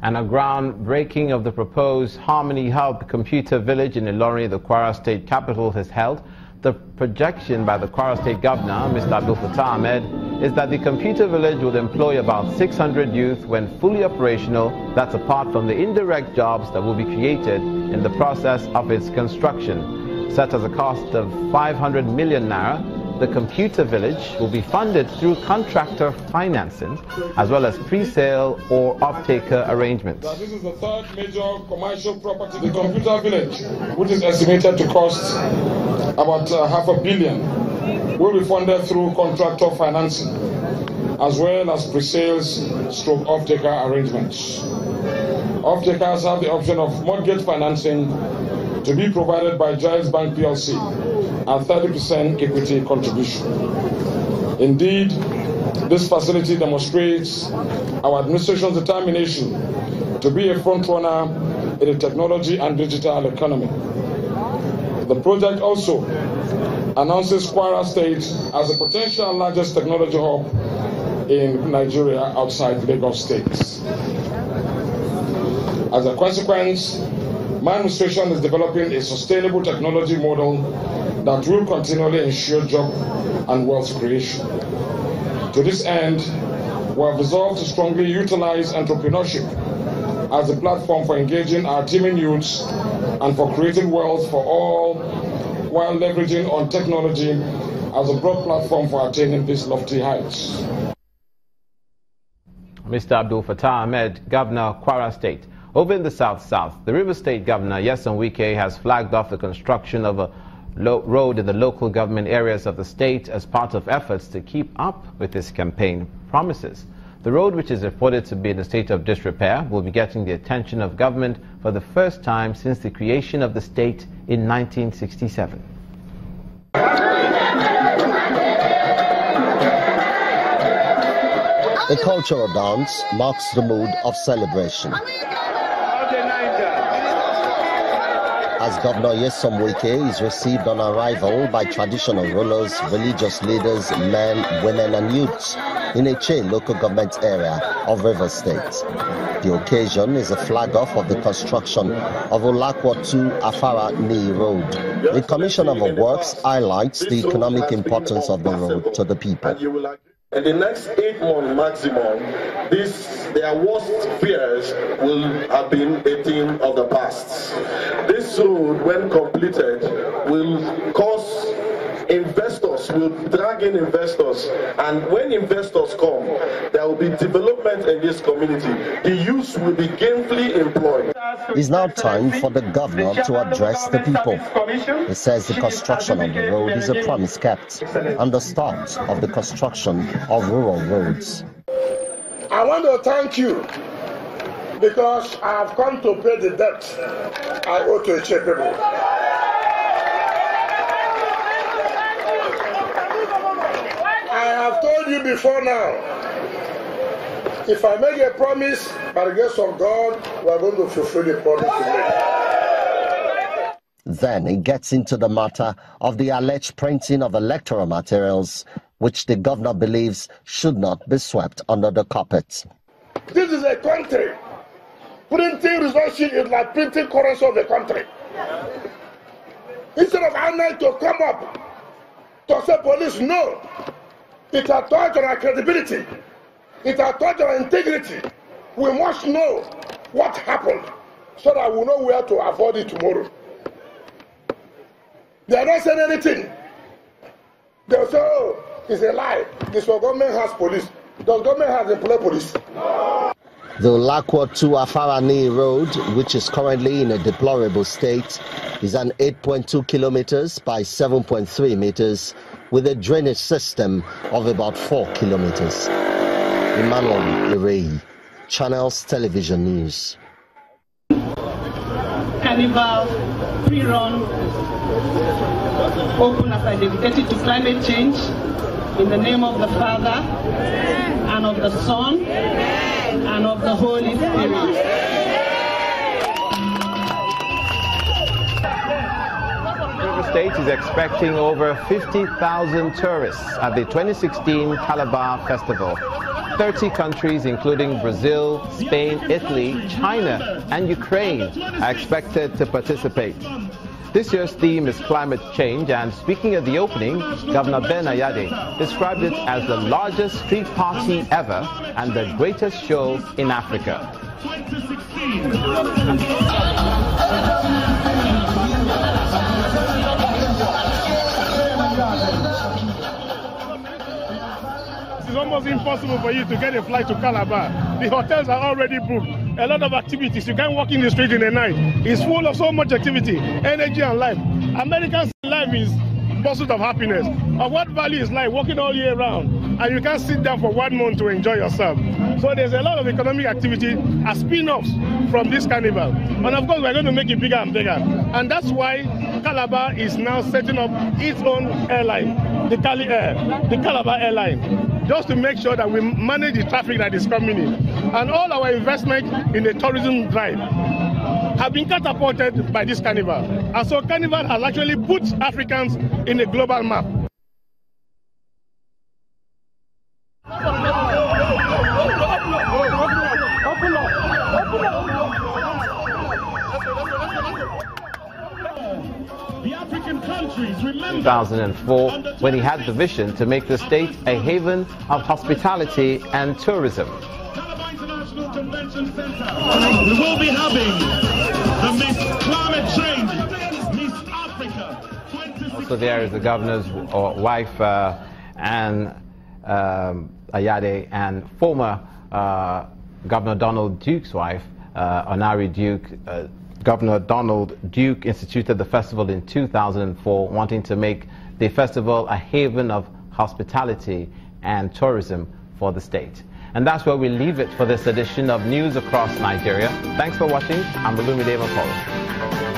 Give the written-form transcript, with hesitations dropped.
And a groundbreaking of the proposed Harmony Hub Computer Village in Ilorin, the Kwara State capital, has held. The projection by the Kwara State Governor, Mr. Abdul Fattah Ahmed, is that the computer village will employ about 600 youth when fully operational. That's apart from the indirect jobs that will be created in the process of its construction. Set as a cost of 500 million naira, the computer village will be funded through contractor financing as well as pre-sale or off-taker arrangements. This is the third major commercial property. The computer village, which is estimated to cost about $500 million, will be funded through contractor financing as well as pre-sales stroke off-taker arrangements. Off-takers have the option of mortgage financing to be provided by Giles Bank PLC at 30% equity contribution. Indeed, this facility demonstrates our administration's determination to be a front runner in the technology and digital economy. The project also announces Kwara State as the potential largest technology hub in Nigeria outside Lagos State. As a consequence, my administration is developing a sustainable technology model that will continually ensure job and wealth creation. To this end, we have resolved to strongly utilize entrepreneurship as a platform for engaging our teeming youths and for creating wealth for all, while leveraging on technology as a broad platform for attaining these lofty heights. Mr. Abdul Fattah Ahmed, Governor, Kwara State. Over in the South, the River State Governor, Nyesom Wike, has flagged off the construction of a road in the local government areas of the state as part of efforts to keep up with his campaign promises. The road, which is reported to be in a state of disrepair, will be getting the attention of government for the first time since the creation of the state in 1967. A cultural dance marks the mood of celebration. As Governor Nyesom Wike is received on arrival by traditional rulers, religious leaders, men, women and youths in a chain local government area of River State. The occasion is a flag-off of the construction of Olakwa 2 Afara Ni Road. The Commissioner of Works highlights the economic importance of the road to the people. In the next 8 months maximum, their worst fears will have been a thing of the past. This road, when completed, will cause investors, will drag in investors, and when investors come, there will be development in this community. The youth will be gainfully employed. It's now time for the governor to address the people. He says the construction of the road is a promise kept and the start of the construction of rural roads. I want to thank you because I have come to pay the debt I owe to Iche people. I have told you before now, if I make a promise by the grace of God, we are going to fulfill the promise to make. Then it gets into the matter of the alleged printing of electoral materials, which the governor believes should not be swept under the carpet. This is a country. Printing result sheet is like printing currency of the country. Instead of INEC to come up to say police, no. It has touched on our credibility. It has touched on our integrity. We must know what happened so that we know where to avoid it tomorrow. They are not saying anything. They will say, oh, it's a lie. This government has police. Does government have employed police? The Olakwa 2 Afarani Road, which is currently in a deplorable state, is an 8.2 kilometers by 7.3 meters with a drainage system of about 4 kilometers. Emmanuel Irei, Channels Television News. Carnival pre-run open as I dedicated to climate change in the name of the Father and of the Son and of the Holy Spirit. River State is expecting over 50,000 tourists at the 2016 Calabar Festival. 30 countries, including Brazil, Spain, Italy, China, and Ukraine, are expected to participate. This year's theme is climate change, and speaking at the opening, Governor Ben Ayade described it as the largest street party ever and the greatest show in Africa. It's almost impossible for you to get a flight to Calabar. The hotels are already booked. A lot of activities. You can't walk in the street in the night. It's full of so much activity, energy and life. Americans' life is pursuit of happiness. Of what value is life? Walking all year round. And you can't sit down for 1 month to enjoy yourself. So there's a lot of economic activity as spin-offs from this carnival. And of course, we're going to make it bigger and bigger. And that's why Calabar is now setting up its own airline, the Calabar Airline, just to make sure that we manage the traffic that is coming in. And all our investment in the tourism drive have been catapulted by this carnival. And so carnival has actually put Africans in a global map. The African countries, remember, 2004, when he had the vision to make the state a haven of hospitality and tourism. Calabar International Convention Center. We will be having the Miss Climate Change, Miss Africa 2016. Also there is the governor's wife, Anne Ayade, and former Governor Donald Duke's wife, Onari Duke. Governor Donald Duke instituted the festival in 2004, wanting to make the festival a haven of hospitality and tourism for the state. And that's where we leave it for this edition of News Across Nigeria. Thanks for watching. I'm Olumide Makolo.